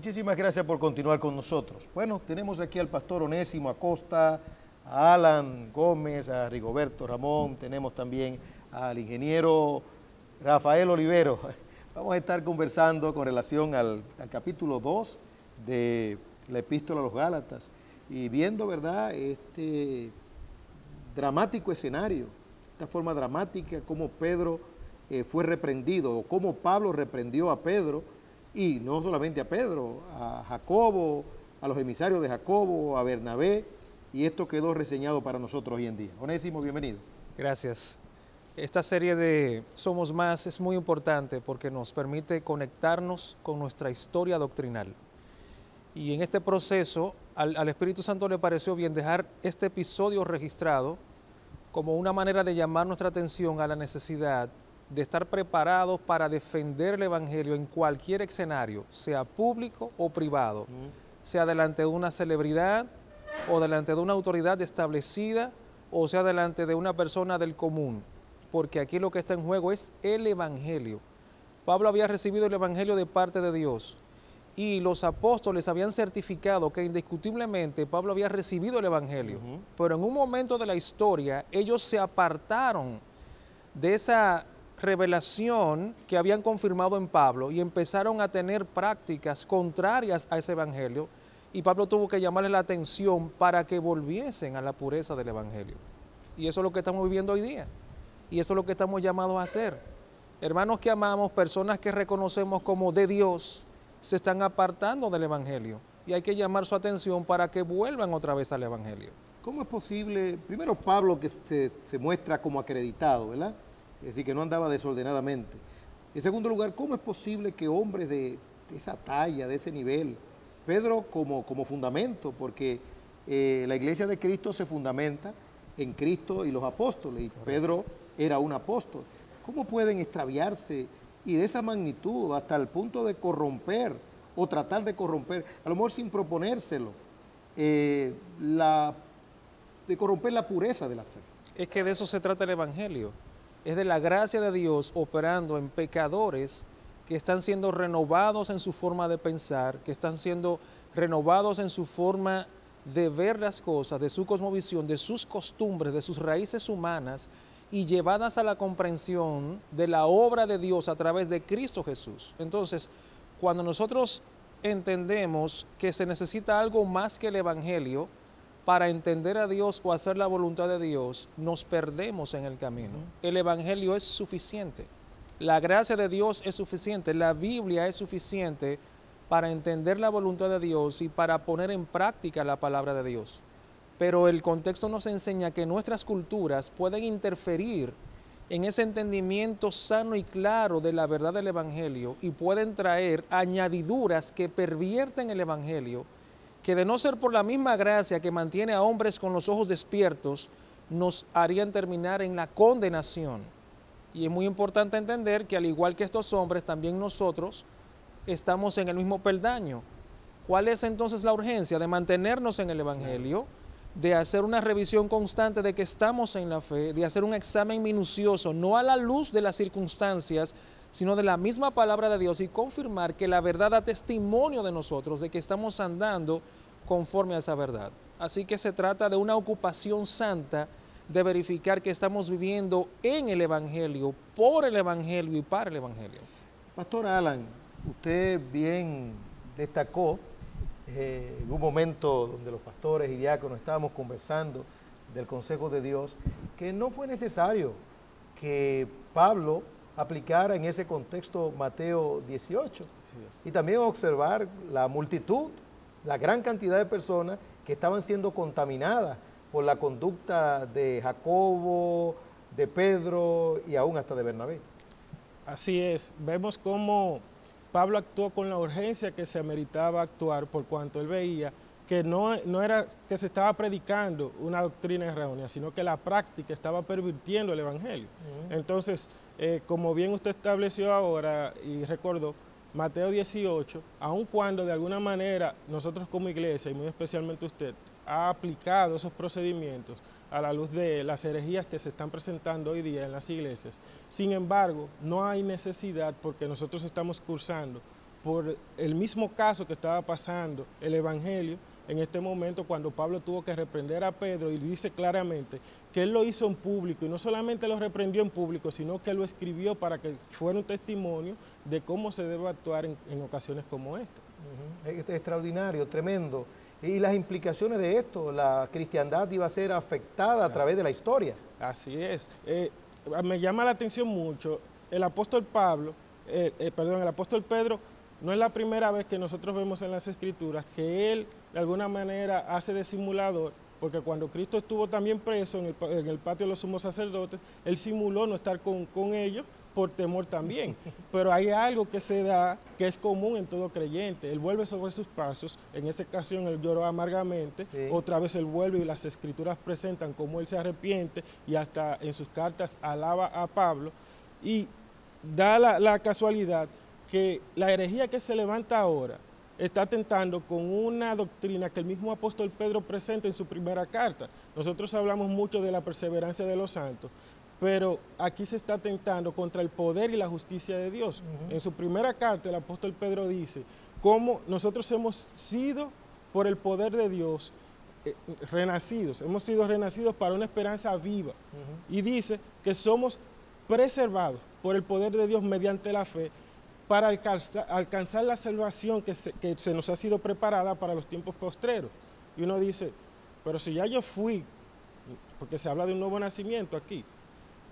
Muchísimas gracias por continuar con nosotros. Bueno, tenemos aquí al pastor Onésimo Acosta, a Alan Gómez, a Rigoberto Ramón, tenemos también al ingeniero Rafael Olivero. Vamos a estar conversando con relación al capítulo 2 de la Epístola a los Gálatas y viendo, ¿verdad?, este dramático escenario, esta forma dramática, cómo Pedro fue reprendido, o cómo Pablo reprendió a Pedro, y no solamente a Pedro, a Jacobo, a los emisarios de Jacobo, a Bernabé, y esto quedó reseñado para nosotros hoy en día. Onésimo, bienvenido. Gracias. Esta serie de Somos Más es muy importante porque nos permite conectarnos con nuestra historia doctrinal. Y en este proceso, al Espíritu Santo le pareció bien dejar este episodio registrado como una manera de llamar nuestra atención a la necesidad de estar preparados para defender el Evangelio en cualquier escenario, sea público o privado, sea delante de una celebridad o delante de una autoridad establecida o sea delante de una persona del común, porque aquí lo que está en juego es el Evangelio. Pablo había recibido el Evangelio de parte de Dios y los apóstoles habían certificado que indiscutiblemente Pablo había recibido el Evangelio, pero en un momento de la historia ellos se apartaron de esa revelación que habían confirmado en Pablo y empezaron a tener prácticas contrarias a ese Evangelio, y Pablo tuvo que llamarles la atención para que volviesen a la pureza del Evangelio. Y eso es lo que estamos viviendo hoy día, y eso es lo que estamos llamados a hacer. Hermanos que amamos, personas que reconocemos como de Dios, se están apartando del Evangelio, y hay que llamar su atención para que vuelvan otra vez al Evangelio. ¿Cómo es posible, primero Pablo, que se muestra como acreditado, ¿verdad?, es decir, que no andaba desordenadamente? En segundo lugar, ¿cómo es posible que hombres de esa talla, de ese nivel, Pedro como fundamento, porque la iglesia de Cristo se fundamenta en Cristo y los apóstoles, y Pedro era un apóstol, ¿cómo pueden extraviarse y de esa magnitud hasta el punto de corromper o tratar de corromper, a lo mejor sin proponérselo, de corromper la pureza de la fe? Es que de eso se trata el Evangelio. Es de la gracia de Dios operando en pecadores que están siendo renovados en su forma de pensar, que están siendo renovados en su forma de ver las cosas, de su cosmovisión, de sus costumbres, de sus raíces humanas, y llevadas a la comprensión de la obra de Dios a través de Cristo Jesús. Entonces, cuando nosotros entendemos que se necesita algo más que el Evangelio para entender a Dios o hacer la voluntad de Dios, nos perdemos en el camino. El Evangelio es suficiente. La gracia de Dios es suficiente. La Biblia es suficiente para entender la voluntad de Dios y para poner en práctica la palabra de Dios. Pero el contexto nos enseña que nuestras culturas pueden interferir en ese entendimiento sano y claro de la verdad del Evangelio y pueden traer añadiduras que pervierten el Evangelio, que de no ser por la misma gracia que mantiene a hombres con los ojos despiertos, nos harían terminar en la condenación. Y es muy importante entender que al igual que estos hombres, también nosotros estamos en el mismo peldaño. ¿Cuál es entonces la urgencia? De mantenernos en el Evangelio, de hacer una revisión constante de que estamos en la fe, de hacer un examen minucioso, no a la luz de las circunstancias, sino de la misma palabra de Dios, y confirmar que la verdad da testimonio de nosotros, de que estamos andando conforme a esa verdad. Así que se trata de una ocupación santa de verificar que estamos viviendo en el Evangelio, por el Evangelio y para el Evangelio. Pastor Alan, usted bien destacó en un momento donde los pastores y diáconos estábamos conversando del consejo de Dios, que no fue necesario que Pablo aplicara en ese contexto Mateo 18, y también observar la multitud, la gran cantidad de personas que estaban siendo contaminadas por la conducta de Jacobo, de Pedro y aún hasta de Bernabé. Así es, vemos cómo Pablo actuó con la urgencia que se ameritaba actuar, por cuanto él veía que no era que se estaba predicando una doctrina errónea, sino que la práctica estaba pervirtiendo el Evangelio. Entonces, como bien usted estableció ahora y recordó, Mateo 18, aun cuando de alguna manera nosotros como iglesia, y muy especialmente usted, ha aplicado esos procedimientos a la luz de las herejías que se están presentando hoy día en las iglesias, sin embargo, no hay necesidad, porque nosotros estamos cursando por el mismo caso que estaba pasando el Evangelio en este momento, cuando Pablo tuvo que reprender a Pedro, y dice claramente que él lo hizo en público, y no solamente lo reprendió en público, sino que lo escribió para que fuera un testimonio de cómo se debe actuar en ocasiones como esta. Es extraordinario, tremendo. Y las implicaciones de esto, la cristiandad iba a ser afectada a través de la historia. Así es. Me llama la atención mucho, el apóstol el apóstol Pedro, no es la primera vez que nosotros vemos en las Escrituras que él de alguna manera hace de simulador, porque cuando Cristo estuvo también preso en el patio de los sumos sacerdotes, él simuló no estar con ellos por temor también. Pero hay algo que se da, que es común en todo creyente. Él vuelve sobre sus pasos, en esa ocasión él lloró amargamente, sí. Otra vez él vuelve y las Escrituras presentan cómo él se arrepiente y hasta en sus cartas alaba a Pablo. Y da la casualidad que la herejía que se levanta ahora está atentando con una doctrina que el mismo apóstol Pedro presenta en su primera carta. Nosotros hablamos mucho de la perseverancia de los santos, pero aquí se está atentando contra el poder y la justicia de Dios. En su primera carta el apóstol Pedro dice cómo nosotros hemos sido por el poder de Dios renacidos, hemos sido renacidos para una esperanza viva, y dice que somos preservados por el poder de Dios mediante la fe para alcanzar la salvación que se nos ha sido preparada para los tiempos postreros. Y uno dice, pero si ya yo fui, porque se habla de un nuevo nacimiento aquí,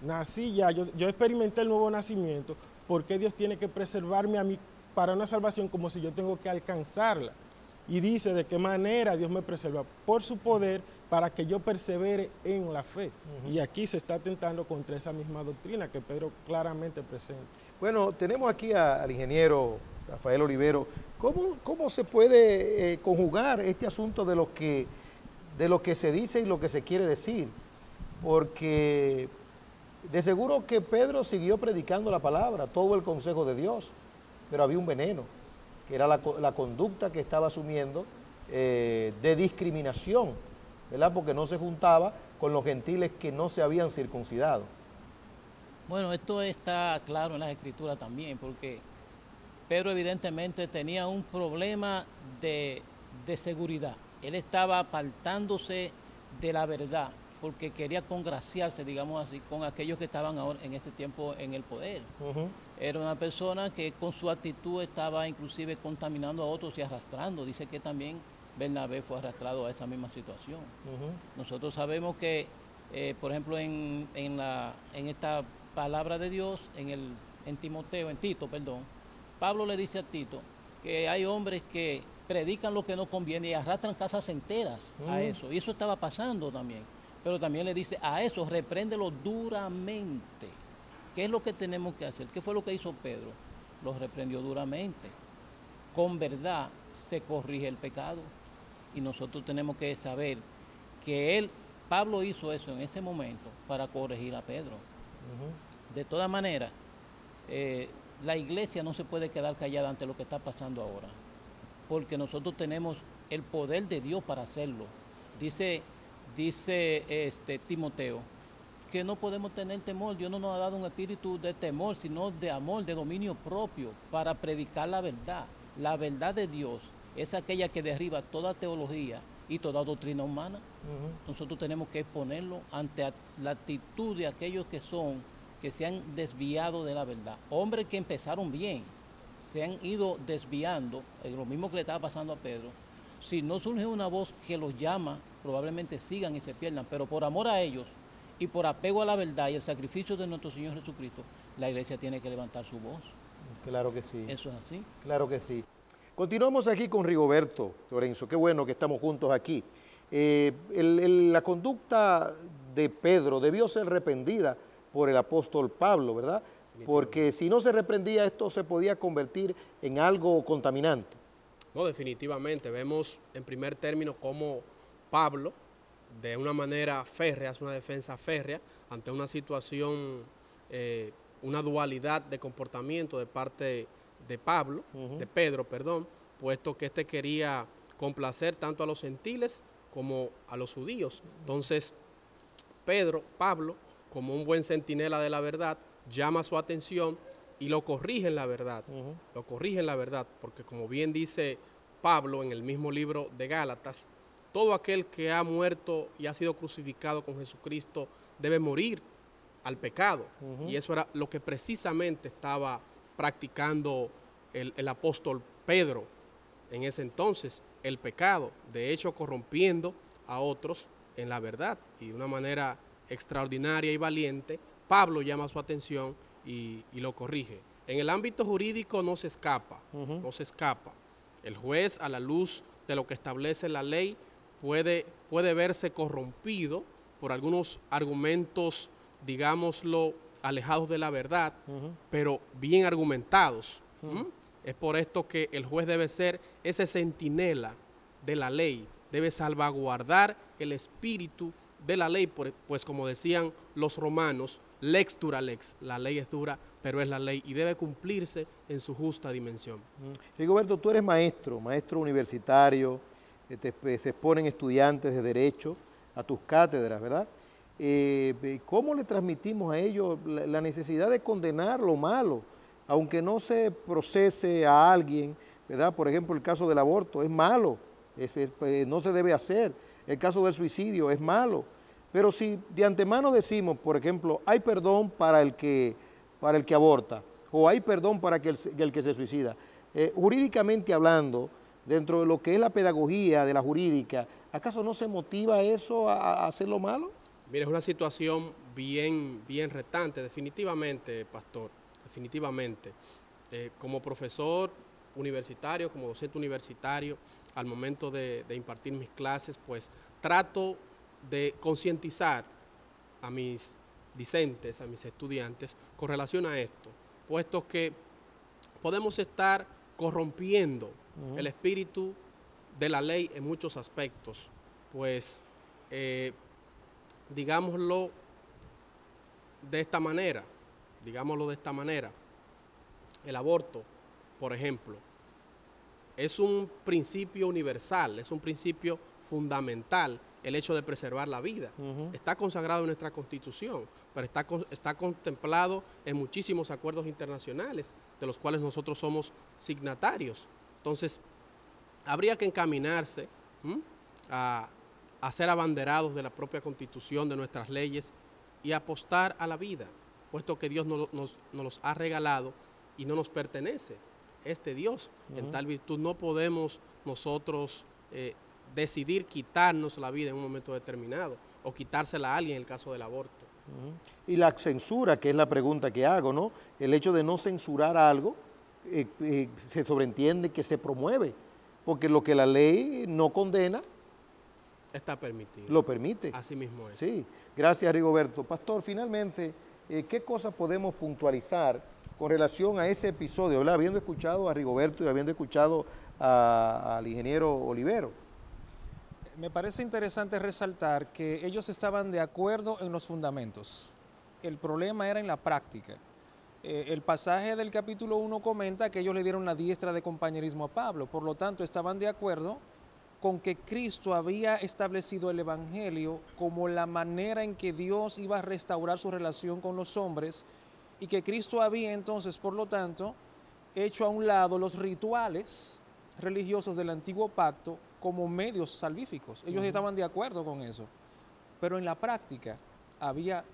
nací ya, yo experimenté el nuevo nacimiento, ¿por qué Dios tiene que preservarme a mí para una salvación como si yo tengo que alcanzarla? Y dice de qué manera Dios me preserva, por su poder, para que yo persevere en la fe. Y aquí se está atentando contra esa misma doctrina que Pedro claramente presenta. Bueno, tenemos aquí al ingeniero Rafael Olivero. ¿Cómo se puede conjugar este asunto de lo que se dice y lo que se quiere decir? Porque de seguro que Pedro siguió predicando la palabra, todo el consejo de Dios, pero había un veneno, que era la conducta que estaba asumiendo de discriminación, ¿verdad? Porque no se juntaba con los gentiles que no se habían circuncidado. Bueno, esto está claro en las Escrituras también, porque Pedro evidentemente tenía un problema de seguridad. Él estaba apartándose de la verdad, porque quería congraciarse, digamos así, con aquellos que estaban ahora en ese tiempo en el poder. Era una persona que con su actitud estaba inclusive contaminando a otros y arrastrando. Dice que también Bernabé fue arrastrado a esa misma situación. Nosotros sabemos que, por ejemplo, en esta palabra de Dios, en Tito, Pablo le dice a Tito que hay hombres que predican lo que no conviene y arrastran casas enteras a eso. Y eso estaba pasando también. Pero también le dice a eso, repréndelo duramente. ¿Qué es lo que tenemos que hacer? ¿Qué fue lo que hizo Pedro? Lo reprendió duramente. Con verdad se corrige el pecado. Y nosotros tenemos que saber que Pablo hizo eso en ese momento para corregir a Pedro. De todas maneras, la iglesia no se puede quedar callada ante lo que está pasando ahora, porque nosotros tenemos el poder de Dios para hacerlo. Dice Timoteo que no podemos tener temor. Dios no nos ha dado un espíritu de temor, sino de amor, de dominio propio, para predicar la verdad. La verdad de Dios es aquella que derriba toda teología y toda doctrina humana. Nosotros tenemos que exponerlo ante la actitud de aquellos que se han desviado de la verdad. Hombres que empezaron bien, se han ido desviando, lo mismo que le estaba pasando a Pedro. Si no surge una voz que los llama, probablemente sigan y se pierdan, pero por amor a ellos y por apego a la verdad y el sacrificio de nuestro Señor Jesucristo, la iglesia tiene que levantar su voz. Claro que sí. Eso es así. Claro que sí. Continuamos aquí con Rigoberto Lorenzo. Qué bueno que estamos juntos aquí. La conducta de Pedro debió ser reprendida por el apóstol Pablo, ¿verdad? Porque si no se reprendía, esto se podía convertir en algo contaminante. No, definitivamente. Vemos en primer término cómo Pablo, de una manera férrea, hace una defensa férrea ante una situación, una dualidad de comportamiento de parte de Pedro, puesto que éste quería complacer tanto a los gentiles como a los judíos. Entonces, Pablo, como un buen centinela de la verdad, llama su atención y lo corrige en la verdad. Lo corrige en la verdad, porque como bien dice Pablo en el mismo libro de Gálatas, todo aquel que ha muerto y ha sido crucificado con Jesucristo debe morir al pecado. Y eso era lo que precisamente estaba practicando el apóstol Pedro en ese entonces, el pecado, de hecho corrompiendo a otros en la verdad. Y de una manera extraordinaria y valiente, Pablo llama su atención y lo corrige. En el ámbito jurídico no se escapa, no se escapa. El juez, a la luz de lo que establece la ley, puede verse corrompido por algunos argumentos, digámoslo, alejados de la verdad, pero bien argumentados. Es por esto que el juez debe ser ese centinela de la ley, debe salvaguardar el espíritu de la ley, pues como decían los romanos, lex dura lex, la ley es dura, pero es la ley y debe cumplirse en su justa dimensión. Rigoberto, tú eres maestro universitario, te exponen estudiantes de Derecho a tus cátedras, ¿verdad? ¿Cómo le transmitimos a ellos la necesidad de condenar lo malo, aunque no se procese a alguien, ¿verdad? Por ejemplo, el caso del aborto es malo, no se debe hacer. El caso del suicidio es malo. Pero si de antemano decimos, por ejemplo, hay perdón para el que aborta, o hay perdón para el que se suicida, jurídicamente hablando, dentro de lo que es la pedagogía de la jurídica, ¿acaso no se motiva eso a hacer lo malo? Mira, es una situación bien retante, definitivamente, pastor, definitivamente. Como profesor universitario, como docente universitario, al momento de impartir mis clases, pues trato de concientizar a mis discentes, a mis estudiantes, con relación a esto, puesto que podemos estar corrompiendo el espíritu de la ley en muchos aspectos, pues digámoslo de esta manera, el aborto, por ejemplo, es un principio universal, es un principio fundamental, el hecho de preservar la vida. Está consagrado en nuestra Constitución, pero está contemplado en muchísimos acuerdos internacionales, de los cuales nosotros somos signatarios. Entonces, habría que encaminarse a ser abanderados de la propia Constitución, de nuestras leyes, y apostar a la vida, puesto que Dios nos los ha regalado y no nos pertenece. Este Dios, en tal virtud no podemos nosotros decidir quitarnos la vida en un momento determinado o quitársela a alguien en el caso del aborto. Y la censura, que es la pregunta que hago, ¿no? El hecho de no censurar algo, se sobreentiende que se promueve, porque lo que la ley no condena, está permitido. Lo permite. Así mismo es. Sí, gracias Rigoberto. Pastor, finalmente, ¿qué cosas podemos puntualizar con relación a ese episodio, ¿verdad? Habiendo escuchado a Rigoberto y habiendo escuchado al ingeniero Olivero? Me parece interesante resaltar que ellos estaban de acuerdo en los fundamentos. El problema era en la práctica. El pasaje del capítulo 1 comenta que ellos le dieron la diestra de compañerismo a Pablo, por lo tanto estaban de acuerdo con que Cristo había establecido el Evangelio como la manera en que Dios iba a restaurar su relación con los hombres y que Cristo había entonces, por lo tanto, hecho a un lado los rituales religiosos del antiguo pacto como medios salvíficos. Ellos estaban de acuerdo con eso, pero en la práctica había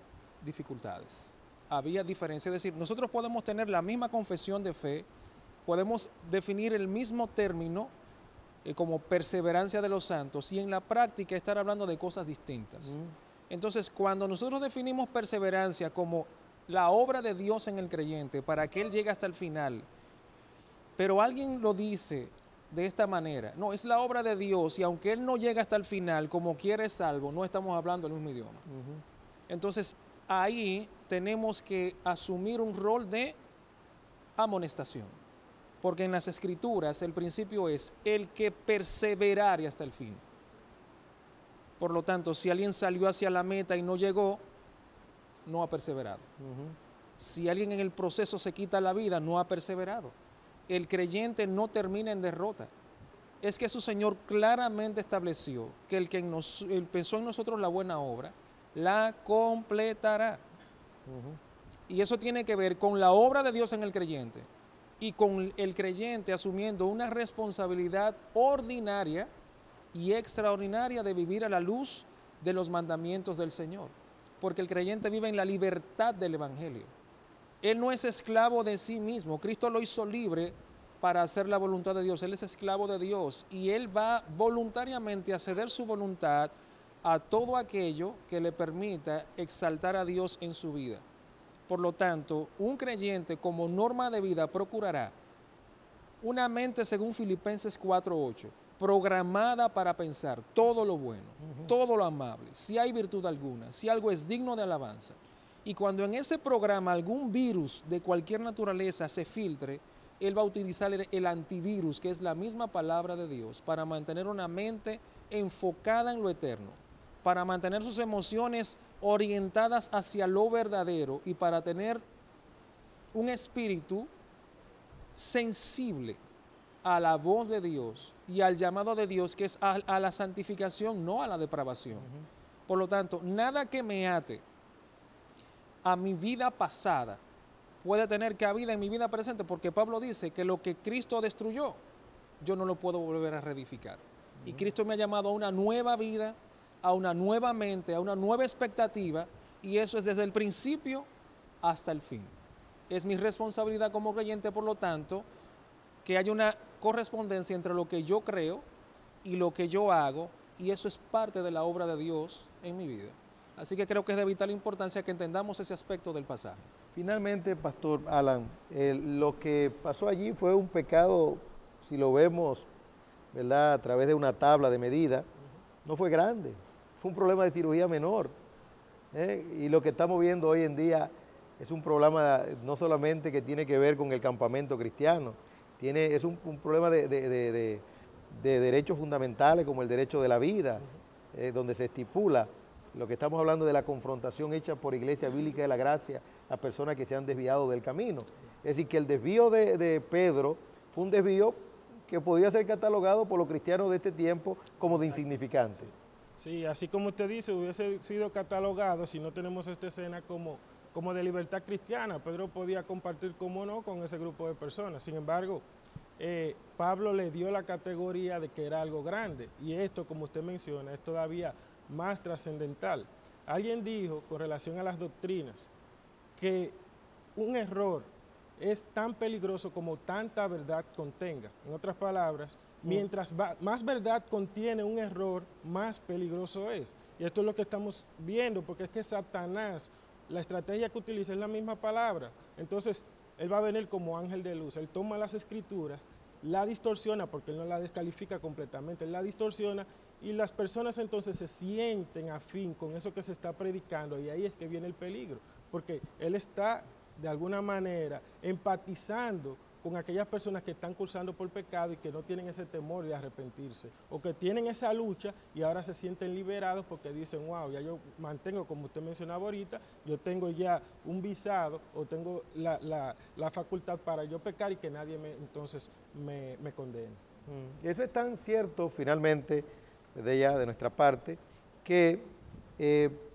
dificultades, había diferencia. Es decir, nosotros podemos tener la misma confesión de fe, podemos definir el mismo término como perseverancia de los santos y en la práctica estar hablando de cosas distintas. Entonces, cuando nosotros definimos perseverancia como la obra de Dios en el creyente para que Él llegue hasta el final, pero alguien lo dice de esta manera, no, es la obra de Dios y aunque Él no llega hasta el final, como quiere es salvo, no estamos hablando el mismo idioma. Entonces, ahí tenemos que asumir un rol de amonestación, porque en las Escrituras el principio es el que perseverare hasta el fin. Por lo tanto, si alguien salió hacia la meta y no llegó, no ha perseverado. Si alguien en el proceso se quita la vida, no ha perseverado. El creyente no termina en derrota. Es que su Señor claramente estableció que el que empezó en nosotros la buena obra, la completará. Y eso tiene que ver con la obra de Dios en el creyente y con el creyente asumiendo una responsabilidad ordinaria y extraordinaria de vivir a la luz de los mandamientos del Señor. Porque el creyente vive en la libertad del Evangelio. Él no es esclavo de sí mismo. Cristo lo hizo libre para hacer la voluntad de Dios. Él es esclavo de Dios y él va voluntariamente a ceder su voluntad a todo aquello que le permita exaltar a Dios en su vida. Por lo tanto, un creyente como norma de vida procurará una mente, según Filipenses 4:8, programada para pensar todo lo bueno, todo lo amable, si hay virtud alguna, si algo es digno de alabanza. Y cuando en ese programa algún virus de cualquier naturaleza se filtre, él va a utilizar el antivirus, que es la misma palabra de Dios, para mantener una mente enfocada en lo eterno, para mantener sus emociones orientadas hacia lo verdadero y para tener un espíritu sensible a la voz de Dios y al llamado de Dios, que es a la santificación, no a la depravación. Por lo tanto, nada que me ate a mi vida pasada puede tener cabida en mi vida presente, porque Pablo dice que lo que Cristo destruyó, yo no lo puedo volver a reedificar. Y Cristo me ha llamado a una nueva vida, a una nueva mente, a una nueva expectativa, y eso es desde el principio hasta el fin. Es mi responsabilidad como creyente, por lo tanto, que haya una correspondencia entre lo que yo creo y lo que yo hago, y eso es parte de la obra de Dios en mi vida. Así que creo que es de vital importancia que entendamos ese aspecto del pasaje. Finalmente, Pastor Alan, lo que pasó allí fue un pecado, si lo vemos, ¿verdad?, a través de una tabla de medida, no fue grande, fue un problema de cirugía menor. Y lo que estamos viendo hoy en día es un problema no solamente que tiene que ver con el campamento cristiano, es un problema de derechos fundamentales como el derecho de la vida, donde se estipula lo que estamos hablando de la confrontación hecha por Iglesia Bíblica de la Gracia a personas que se han desviado del camino. Es decir, que el desvío de Pedro fue un desvío que podría ser catalogado por los cristianos de este tiempo como de insignificante. Sí, así como usted dice, hubiese sido catalogado, si no tenemos esta escena, como de libertad cristiana. Pedro podía compartir, como no, con ese grupo de personas. Sin embargo, Pablo le dio la categoría de que era algo grande, y esto, como usted menciona, es todavía más trascendental. Alguien dijo, con relación a las doctrinas, que un error es tan peligroso como tanta verdad contenga. En otras palabras, mientras más verdad contiene un error, más peligroso es. Y esto es lo que estamos viendo, porque es que Satanás, la estrategia que utiliza es la misma palabra. Entonces, él va a venir como ángel de luz. Él toma las escrituras, la distorsiona, porque él no la descalifica completamente, él la distorsiona, y las personas entonces se sienten afín con eso que se está predicando, y ahí es que viene el peligro, porque él está de alguna manera empatizando con aquellas personas que están cursando por pecado y que no tienen ese temor de arrepentirse, o que tienen esa lucha y ahora se sienten liberados porque dicen, wow, ya yo mantengo, como usted mencionaba ahorita, yo tengo ya un visado o tengo la facultad para yo pecar y que nadie entonces me condene. Y eso es tan cierto, finalmente, de nuestra parte, que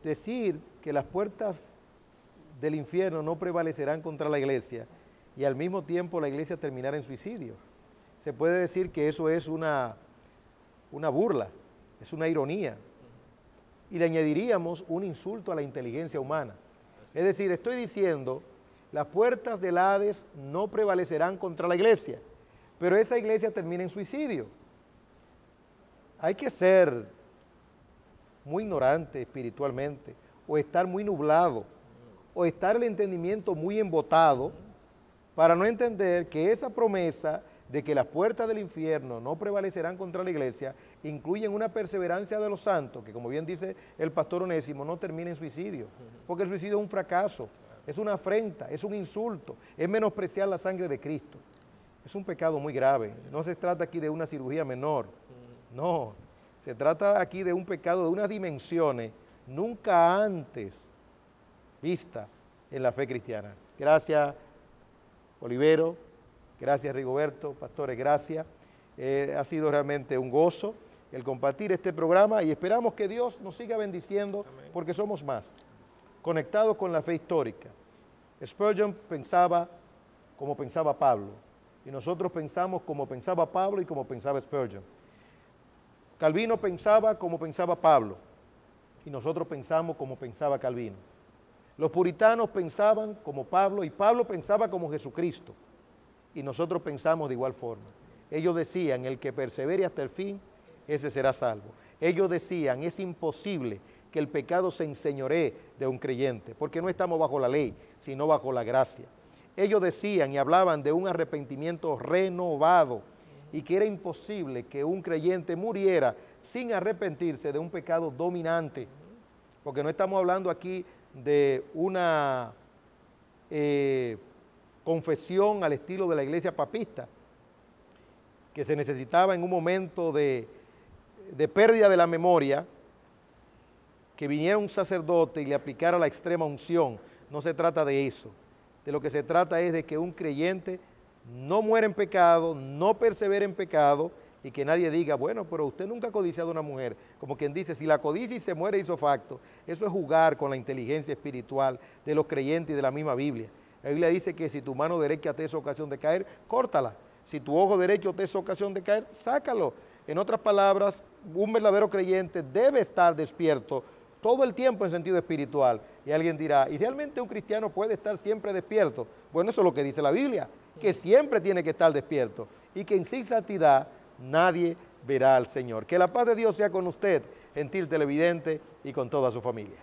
decir que las puertas del infierno no prevalecerán contra la iglesia y al mismo tiempo la iglesia terminará en suicidio. Se puede decir que eso es una burla, es una ironía, y le añadiríamos un insulto a la inteligencia humana. Es decir, estoy diciendo, las puertas del Hades no prevalecerán contra la iglesia, pero esa iglesia termina en suicidio. Hay que ser muy ignorante espiritualmente, o estar muy nublado, o estar el entendimiento muy embotado, para no entender que esa promesa de que las puertas del infierno no prevalecerán contra la iglesia incluyen una perseverancia de los santos, que como bien dice el pastor Onésimo, no termina en suicidio, porque el suicidio es un fracaso, es una afrenta, es un insulto, es menospreciar la sangre de Cristo. Es un pecado muy grave. No se trata aquí de una cirugía menor, no, se trata aquí de un pecado de unas dimensiones nunca antes vista en la fe cristiana. Gracias, Olivero, gracias, Rigoberto, pastores, gracias. Ha sido realmente un gozo el compartir este programa y esperamos que Dios nos siga bendiciendo. Amén. Porque somos más, conectados con la fe histórica. Spurgeon pensaba como pensaba Pablo, y nosotros pensamos como pensaba Pablo y como pensaba Spurgeon. Calvino pensaba como pensaba Pablo, y nosotros pensamos como pensaba Calvino. Los puritanos pensaban como Pablo, y Pablo pensaba como Jesucristo, y nosotros pensamos de igual forma. Ellos decían, el que persevere hasta el fin, ese será salvo. Ellos decían, es imposible que el pecado se enseñoree de un creyente, porque no estamos bajo la ley, sino bajo la gracia. Ellos decían y hablaban de un arrepentimiento renovado, y que era imposible que un creyente muriera sin arrepentirse de un pecado dominante, porque no estamos hablando aquí de una confesión al estilo de la iglesia papista, que se necesitaba en un momento de pérdida de la memoria, que viniera un sacerdote y le aplicara la extrema unción. No se trata de eso. De lo que se trata es de que un creyente no muera en pecado, no persevere en pecado, y que nadie diga, bueno, pero usted nunca ha codiciado a una mujer. Como quien dice, si la codicia y se muere hizo facto. Eso es jugar con la inteligencia espiritual de los creyentes y de la misma Biblia. La Biblia dice que si tu mano derecha te es ocasión de caer, córtala. Si tu ojo derecho te es ocasión de caer, sácalo. En otras palabras, un verdadero creyente debe estar despierto todo el tiempo en sentido espiritual. Y alguien dirá, ¿y realmente un cristiano puede estar siempre despierto? Bueno, eso es lo que dice la Biblia, que siempre tiene que estar despierto y que en sin santidad nadie verá al Señor. Que la paz de Dios sea con usted, gentil televidente, y con toda su familia.